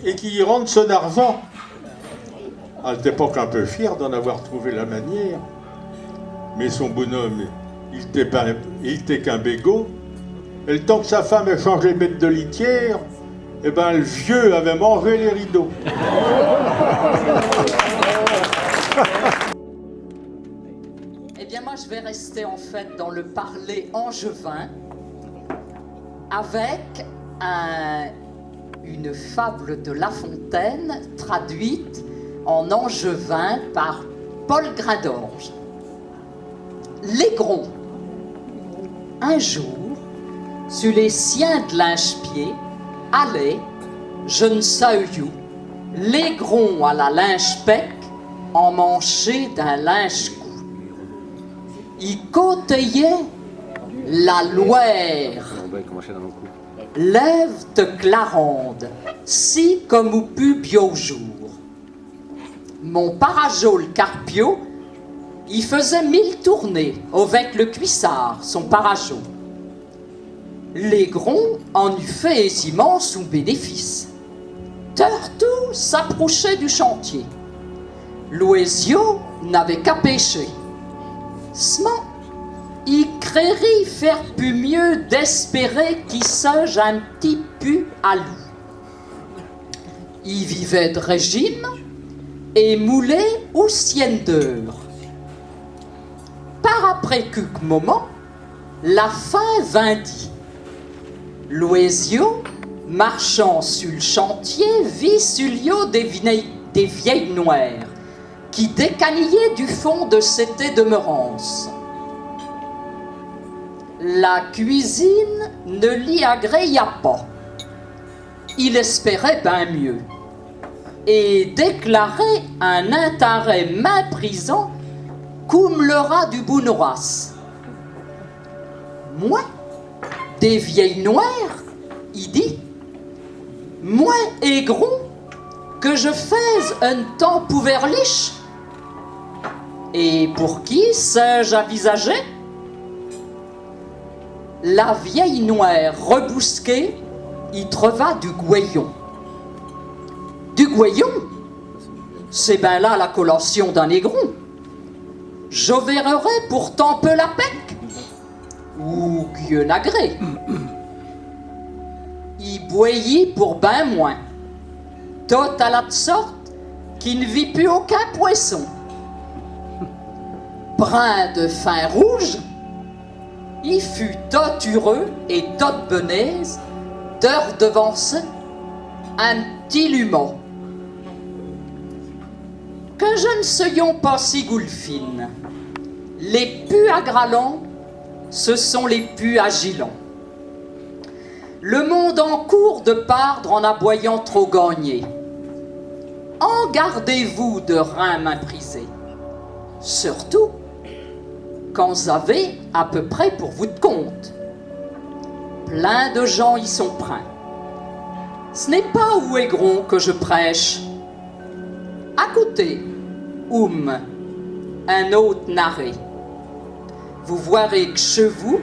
et qui y rendent son argent. À cette époque, un peu fier d'en avoir trouvé la manière. Mais son bonhomme, il était qu'un bégot. Et le temps que sa femme ait changé de maître de litière, eh ben, le vieux avait mangé les rideaux. Eh bien, moi, je vais rester en fait dans le parler angevin avec une fable de La Fontaine traduite en angevin par Paul Gradorge. L'Aigron. Un jour, sur les siens de linge-pied, allait, je ne sais où, l'Aigron à la linge-pec, emmanché d'un linge-cou. Il côtoyait la Loire, lève de Clarande, si comme ou pu bio jour. Mon parajole Carpio, il faisait 1000 tournées avec le cuissard, son parajole. L'Aigron en eût fait aisément son bénéfice. Tortou s'approchait du chantier. L'Oésio n'avait qu'à pêcher. Seulement, il créerait faire plus mieux d'espérer qu'il sage un petit peu à loup. Il vivait de régime et moulait aux siennes d'heure. Par après quelques moments, la faim vint dit. L'Oésio, marchant sur le chantier, vit sur l'eau des vieilles noires qui décanillaient du fond de cette demeurance. La cuisine ne l'y agréa pas. Il espérait bien mieux et déclarait un intérêt méprisant comme le rat du Bounouras. Moi, des vieilles noires, il dit, moi, Aigron, que je faise un temps pouverliche. Et pour qui sais-je avisager? La vieille noire rebousquée y trouva du goyon. Du goyon? C'est ben là la collation d'un Aigron. Je verrai pourtant peu la pec, ou Dieu nagré. Il boillit pour ben moins, tot à la sorte qu'il ne vit plus aucun poisson. Brun de fin rouge, il fut tot heureux et tot benaise d'heure devancer un petit lumeau. Que je ne soyons pas si goulfines, les pu à Graland, ce sont les pu à Gilon. Le monde en cours de pardre en aboyant trop gagné. En gardez-vous de reins méprisés, surtout quand vous avez à peu près pour vous de compte. Plein de gens y sont prêts. Ce n'est pas au Aigron que je prêche. À côté, un autre narré. Vous verrez que chez vous,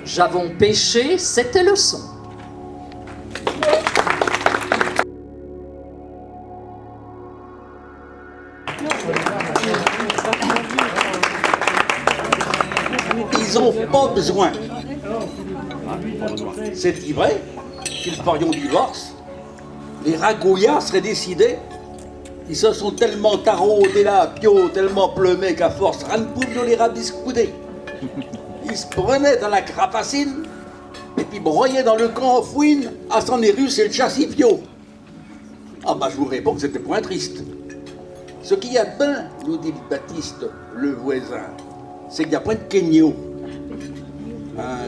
j'avons péché cette leçon. Ils n'ont pas besoin. C'est vrai qu'ils ferions divorce. Les ragouillards seraient décidés. Ils se sont tellement taraudés là, pio, tellement pleumés qu'à force, rien ne pouvait les rabiscouder. Ils se prenaient dans la crapacine et puis broyaient dans le camp en fouine à s'en érus et le chassifio. Ah bah je vous réponds que c'était point triste. Ce qu'il y a de bien, nous dit Baptiste, le voisin, c'est qu'il n'y a point de Kenyo.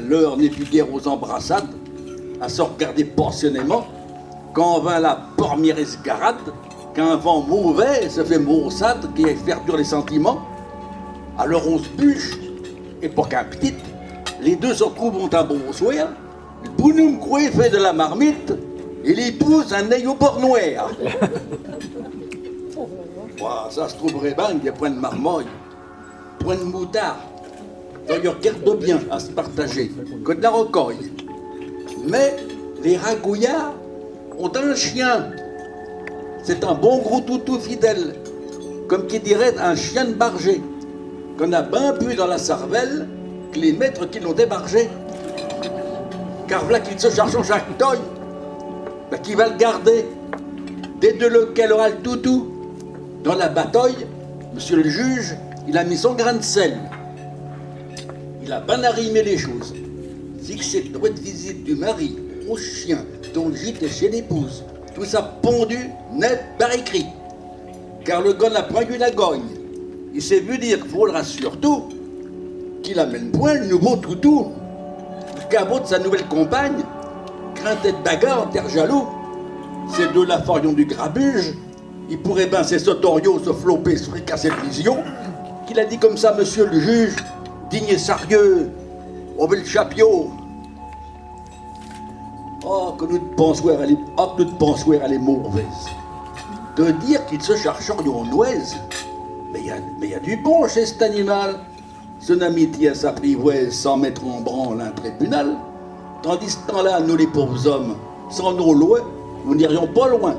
L'heure n'est plus guère aux embrassades, à se regarder passionnément, quand vint la première escarade, qu'un vent mauvais se fait maussade qui est faire dur les sentiments. Alors on se bûche, et pour qu'un petit, les deux se retrouvent un bon soir, le bonhomme coué fait de la marmite, et l'épouse un œil au port noir. Ça se trouverait bien qu'il y a point de marmoille, point de moutarde. D'ailleurs, garde bien à se partager, que de la rocaille. Mais les ragouillards ont un chien C'est un bon gros toutou fidèle, comme qui dirait un chien de berger, qu'on a bien pu dans la cervelle que les maîtres qui l'ont débargé. Car voilà qu'il se cherche en chaque toy, ben qui va le garder, dès de lequel aura le toutou. Dans la bataille, monsieur le juge, il a mis son grain de sel. Il a bien arrimé les choses. Fixé le droit de visite du mari au chien dont le gîte est chez l'épouse. Tout ça pondu, net, par écrit. Car le gars n'a point eu la gogne. Il s'est vu dire qu'il faudra surtout qu'il amène point le nouveau toutou. Le cabot de sa nouvelle compagne, craintait de bagarre, terre jaloux. Ces deux lafarions du grabuge, il pourrait bien ces sotorios se floper, se fricasser de vision. Qu'il a dit comme ça, monsieur le juge, digne et sérieux, au bel chapiot. Oh, que nous te pensons, elle est mauvaise. De dire qu'il se cherche en nouaise. Mais il y a du bon chez cet animal. Son amitié à s'apprivoise sans mettre en branle un tribunal. Tandis ce temps-là, nous les pauvres hommes, sans nos lois, nous n'irions pas loin.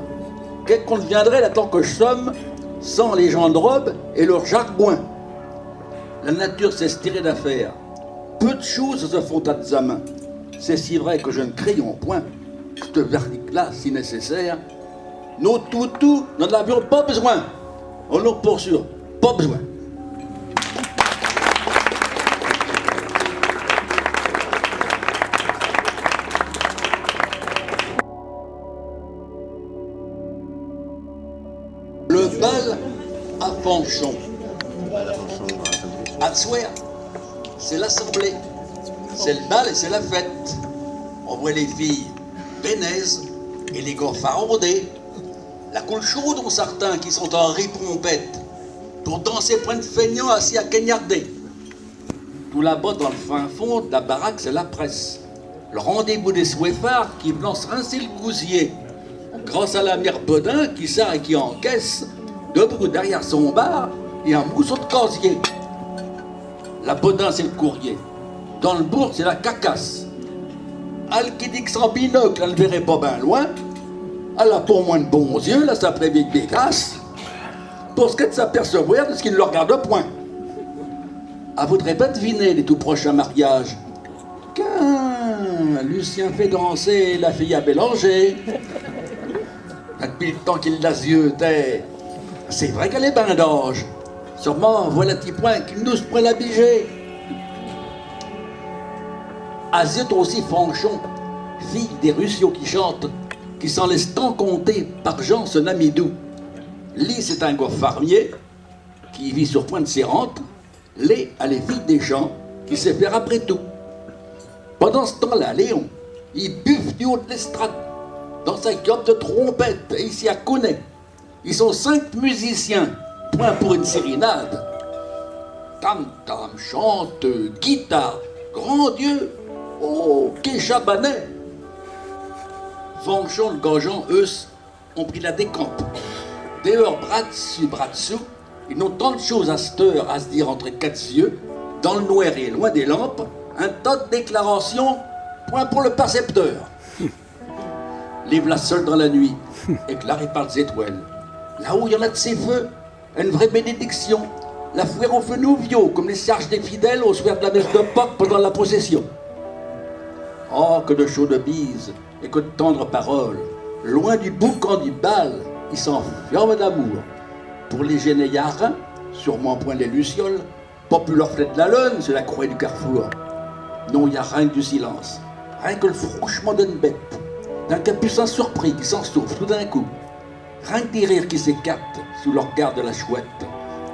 Qu'est-ce qu'on deviendrait là tant que je somme, sans les gens de robe et leurs jargouins. La nature s'est tirée d'affaire. Peu de choses se font à des mains. C'est si vrai que je ne crayon point, ce verdict-là, si nécessaire. Nos toutous n'en avions pas besoin. On en pour sûr, pas besoin. Le bal à Fanchon. À Tsouer, c'est l'assemblée. C'est le bal et c'est la fête. On voit les filles bénaises et les gars farandés. La coule chaude ont certains qui sont en ripompette pour danser point de feignants assis à cagnarder. Tout là-bas dans le fin fond de la baraque, c'est la presse. Le rendez-vous des soueffards qui lancent rincer le gousier. Grâce à la mère Bodin qui sert et qui encaisse, debout derrière son bar, et un mousseau de casier. La Bodin, c'est le courrier. Dans le bourg, c'est la cacasse. Elle qui dit que sans binocle, elle ne verrait pas bien loin. Elle a pour moins de bons yeux, là, ça prévient que des casses. Pour ce qu'elle de s'apercevoir de ce qui ne le regarde point. Elle voudrait pas deviner les tout prochains mariages. Qu'un Lucien fait danser la fille à Bélanger. Depuis le temps qu'il l'a zioté, c'est vrai qu'elle est ben d'âge. Sûrement, voilà petit point qu'il nous prend la bigée. Aziote aussi Fanchon, fille des Russios qui chantent, qui s'en laisse tant compter par Jean, son ami doux. Lee, c'est un gars farmier, qui vit sur point de ses rentes. Lé, elle est fille des champs, qui sait faire après tout. Pendant ce temps-là, Léon, il buffe du haut de l'estrade, dans sa gueule de trompette, et ici à Counet. Ils sont 5 musiciens, point pour une sérénade. Tam-tam, chante, guitare, grand Dieu, oh, qu'est chabanet. Fanchon, le gageant, eux, ont pris la décampe. Dehors, bras dessous, ils n'ont tant de choses à cette heure à se dire entre 4 yeux, dans le noir et loin des lampes, un tas de déclarations, point pour le percepteur. Les v'là seuls dans la nuit, éclairés par les étoiles. Là où il y en a de ces feux, une vraie bénédiction. La fouère au feu nouveau, comme les serges des fidèles au soir de la messe de Pâques pendant la procession. Oh, que de chaudes bises et que de tendres paroles. Loin du boucan du bal, ils s'enferment d'amour. Pour les généiards, sûrement point les lucioles, pas plus leur flèche de la lune, c'est la croix du carrefour. Non, il n'y a rien que du silence, rien que le frouchement d'une bête, d'un capucin surpris qui s'en sauve tout d'un coup. Rien que des rires qui s'écartent sous le regard de la chouette,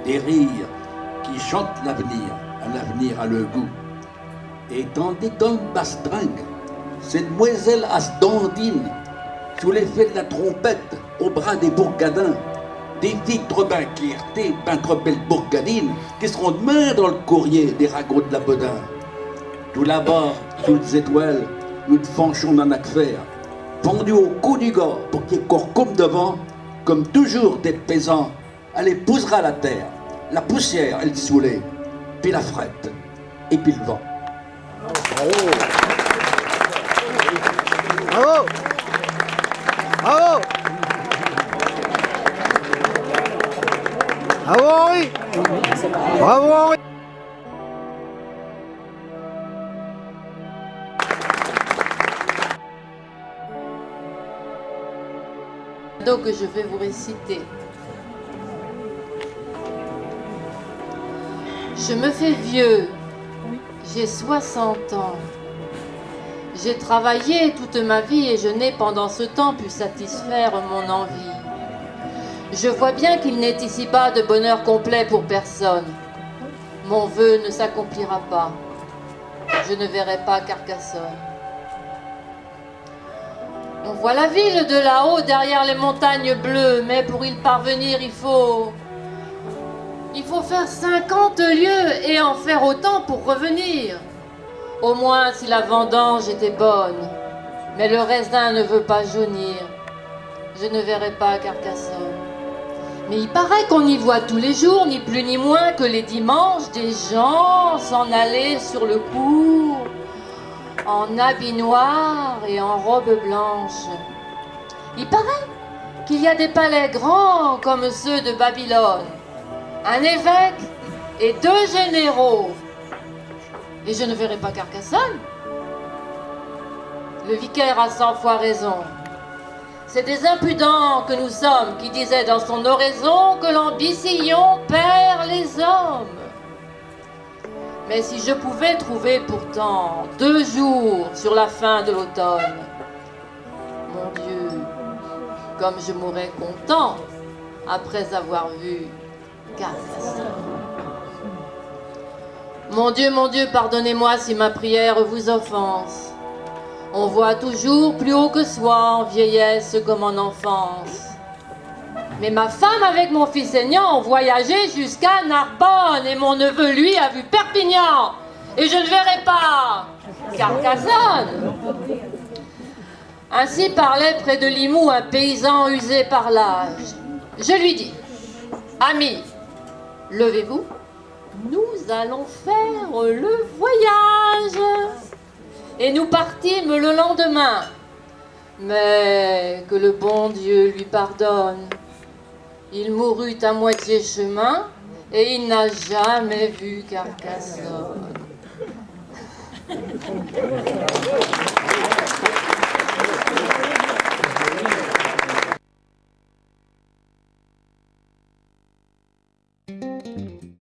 des rires qui chantent l'avenir, un avenir à leur goût. Et tandis que dans le bastringue, ces demoiselles à se dandine, sous l'effet de la trompette, au bras des bourgadins, des filles trop bien clartées, ben trop belles bourgadines, qui seront demain dans le courrier des ragots de la Bodin. Tout là-bas, sous les étoiles, nous de Fanchon n'en a que faire, pendu au cou du gars pour qu'il y ait corcombe devant, comme toujours des paysans, elle épousera la terre, la poussière, elle dissoulée, puis la frette, et puis le vent. Bravo! Bravo! Bravo! Bravo Henri. Bravo Henri. Que je vais vous réciter. Je me fais vieux, j'ai 60 ans. J'ai travaillé toute ma vie et je n'ai pendant ce temps pu satisfaire mon envie. Je vois bien qu'il n'est ici-bas de bonheur complet pour personne. Mon vœu ne s'accomplira pas. Je ne verrai pas Carcassonne. On voit la ville de là-haut derrière les montagnes bleues, mais pour y parvenir, il faut faire 50 lieues et en faire autant pour revenir. Au moins si la vendange était bonne, mais le raisin ne veut pas jaunir. Je ne verrai pas Carcassonne. Mais il paraît qu'on y voit tous les jours, ni plus ni moins que les dimanches, des gens s'en aller sur le cours, en habit noir et en robe blanche. Il paraît qu'il y a des palais grands comme ceux de Babylone, un évêque et 2 généraux. Et je ne verrai pas Carcassonne. Le vicaire a 100 fois raison. C'est des impudents que nous sommes qui disaient dans son oraison que l'ambition perd les hommes. Mais si je pouvais trouver pourtant 2 jours sur la fin de l'automne, mon Dieu, comme je mourrais content après avoir vu Carcassonne. Mon Dieu, pardonnez-moi si ma prière vous offense. On voit toujours plus haut que soi en vieillesse comme en enfance. Mais ma femme avec mon fils aînant ont voyagé jusqu'à Narbonne et mon neveu, lui, a vu Perpignan. Et je ne verrai pas Carcassonne. Ainsi parlait près de Limoux un paysan usé par l'âge. Je lui dis, ami, levez-vous, nous allons faire le voyage. Et nous partîmes le lendemain. Mais que le bon Dieu lui pardonne. Il mourut à moitié chemin et il n'a jamais vu Carcassonne.